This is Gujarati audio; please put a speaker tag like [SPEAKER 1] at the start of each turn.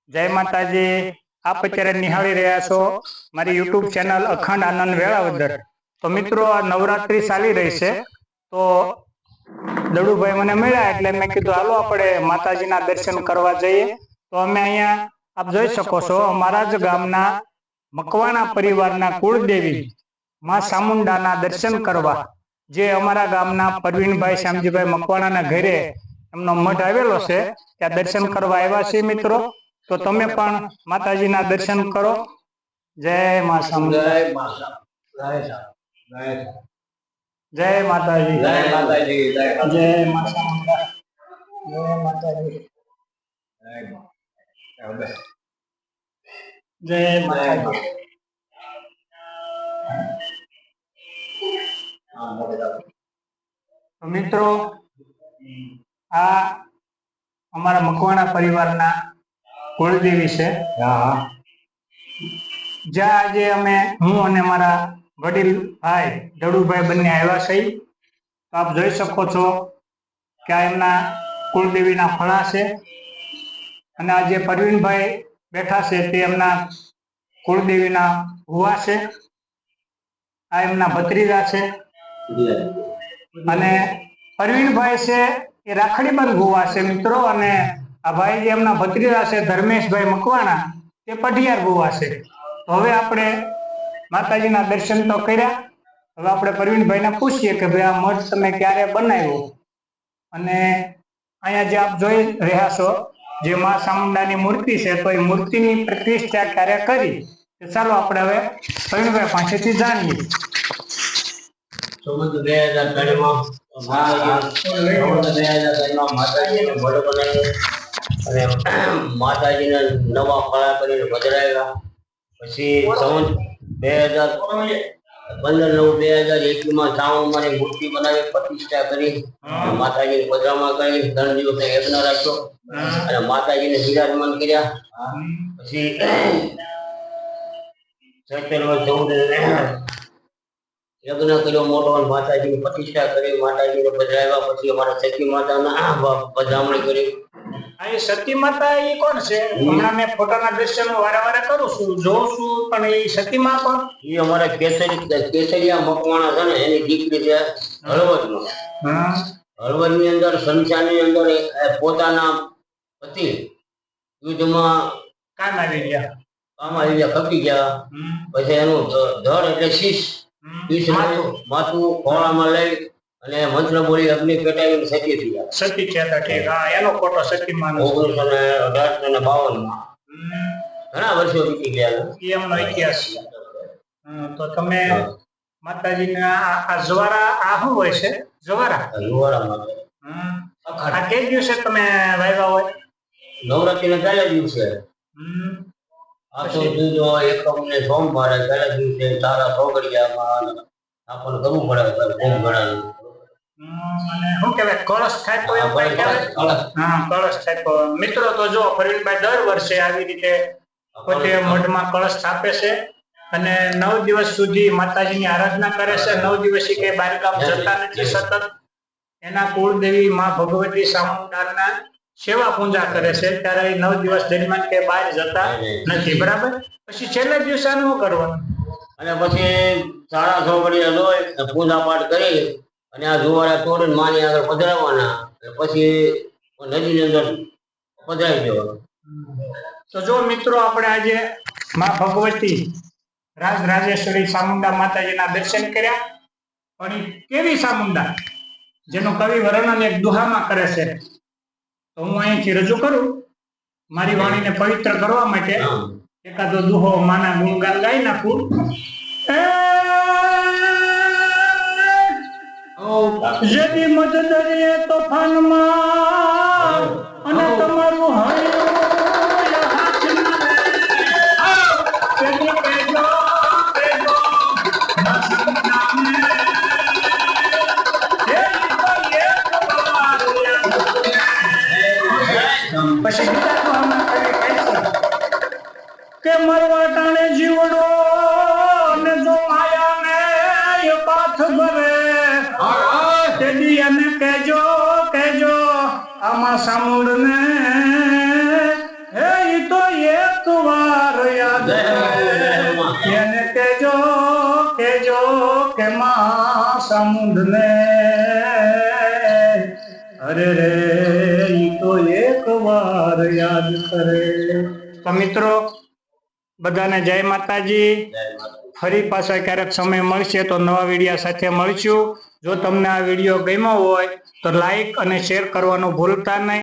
[SPEAKER 1] જય માતાજી। આપ અત્યારે નિહાળી રહ્યા છો મારી યુટ્યુબ ચેનલ અખંડ આનંદ વેળાવદર। તો મિત્રો આ નવરાત્રી ચાલી રહી છે, તો દડુભાઈ મને મળ્યા એટલે મેં કીધું હાલો આપણે માતાજીના દર્શન કરવા જઈએ। તો અમે અહીંયા આપ જોઈ શકો છો અમારા જ ગામના મકવાણા પરિવારના કુળદેવી માં ચામુંડાના દર્શન કરવા જે અમારા ગામના પરવીનભાઈ શ્યામજીભાઈ મકવાણાના ઘરે એમનો મઠ આવેલો છે, ત્યાં દર્શન કરવા આવ્યા છીએ મિત્રો। તો તમે પણ માતાજીના દર્શન કરો। જય મા ચામુંડા, જય માતાજી, જય માતાજી, જય મા ચામુંડા, જય માતાજી, જય માતાજી। તો મિત્રો આ અમારા મકવાણા પરિવારના કુળદેવી છે, જ્યાં આજે અમે હું અને મારા વડીલ ભાઈ દડુભાઈ બંને આવ્યા છે। તો આપ જોઈ શકો છો કે આ એમના કુળદેવીના ફળા છે, અને આ જે પરવીનભાઈ બેઠા છે તે એમના કુળદેવીના ભુવા છે, આ એમના ભત્રીજા છે, અને પરવીનભાઈ છે એ રાખડીબંધ ભુવા છે મિત્રો, અને આ ભાઈ જે એમના ભત્રીજા છે ધર્મેશભાઈ મકવાણા તે પઢિયાર ભુવા છે। તો હવે આપણે માતાજીના દર્શન તો કર્યા, હવે આપણે પરવીનભાઈને પૂછીએ કે ભાઈ આ મઠ તમે ક્યારે બનાવ્યો, અને અહીંયા જે આપ જોઈ રહ્યા છો જે મા ચામુંડાની મૂર્તિ છે, તો એ મૂર્તિની પ્રતિષ્ઠા ક્યારે કરી, તો ચાલો આપણે હવે પરવીનભાઈ પાસેથી જાણીએ।
[SPEAKER 2] માતાજીને નવા ફળા કરીને વધારાવ્યા, પછી સંવત 2015-9-2021 શ્રાવણમાં મૂર્તિ બનાવી પ્રતિષ્ઠા કરી, માતાજીની પધરામણ કરી, 3 દિવસ યજ્ઞ રાખ્યો અને માતાજીને બિરાજમાન કર્યા। પછી યજ્ઞ કર્યો મોટો, માતાજીની પ્રતિષ્ઠા કરી, માતાજીને પધરાવ્યા। પછી અમારા સતી માતાના પધરામણી કરી।
[SPEAKER 1] આ સતી માતા એ કોણ છે? હમણાં મેં ફોટાના દર્શન વારે કરું છું, જોઉં છું, પણ એ સતી માં કોણ?
[SPEAKER 2] એ અમારા કેસરિયા મકવાણા છે ને એની દીકરી છે હળવદમાં। હળવદની અંદર સંસારની અંદર પોતાના પતિ યુદ્ધમાં
[SPEAKER 1] કામ આવી ગયા,
[SPEAKER 2] ખપી ગયા। પછી એનું ધડ એટલે શીશ માથું ખોળામાં લઈ અને મંત્ર બોલી અગ્નિ પેટાવીને સતી થયા।
[SPEAKER 1] સતી થયા, ઠીક, હા, એનો ફોટો સતી માં
[SPEAKER 2] 1918-1952 ઘણા વર્ષો વીતી ગયા,
[SPEAKER 1] એમનો ઇતિહાસ। તો તમે માતાજીના આ જવારા આ શું હોય છે? જવારા આ કે દિવસે તમે વાવ્યા હોય?
[SPEAKER 2] નવરાત્રીના પહેલા દિવસે। આ તો જો એકમ ને સોમવારે પહેલા દિવસે સારા સોગડિયામાં આપણને કરવું પડે કોમ ગણાનું।
[SPEAKER 1] અને શું કહેવાય, કળશ થાય તો એમ કહેવાય? હા, કળશ થાય તો મિત્રો તો જો પરવીનભાઈ દર વર્ષે આવી રીતે પોતે મઠમાં કળશ સ્થાપે છે અને 9 દિવસ સુધી માતાજીની આરાધના કરે છે। 9 દિવસ કઈ બહાર ગામ જતા નથી, સતત એના કુળદેવી માં ભગવતી ચામુંડાના સેવા પૂજા કરે છે, ત્યારે 9 દિવસ દરમિયાન કે બહાર જતા નથી, બરાબર? પછી છેલ્લા દિવસે શું કરવાનું?
[SPEAKER 2] અને પછી સારા સોગડિયા લોય પૂજા પાઠ કરી અને આ જુવારા તોડીને માની આગળ પધરાવવાના, પછી નદીની અંદર પધરાવી દેવાનું।
[SPEAKER 1] તો જો મિત્રો આપણે આજે માં ભગવતી રાજરાજેશ્વરી ચામુંડા માતાજીના દર્શન કર્યા, પણ કેવી ચામુંડા જેનું કવિ વર્ણન એક દુહામાં કરે છે, તો હું અહીંથી રજૂ કરું મારી વાણીને પવિત્ર કરવા માટે એકાદો દુહો માના ગુણગાન ગાઈ નાખું। જેદી મત દરિયે તોફાનમાં અને તમારું પછી કે મરવા ટાણે જીવડો ને જો માયા ને પાથ ભરે, તેદી એને કેજો આમાં સામુંડ ને હે ઈ તો કહેજો કે માં સામુંડને અરે રે ઈ તો એક વાર યાદ કરે. તો મિત્રો બધાને જય માતાજી. ફરી પાછા ક્યારેક સમય મળશે તો નવા વિડીયો સાથે મળશું. જો તમને આ વિડીયો ગમ્યો હોય તો લાઈક અને શેર કરવાનું ભૂલતા નહીં.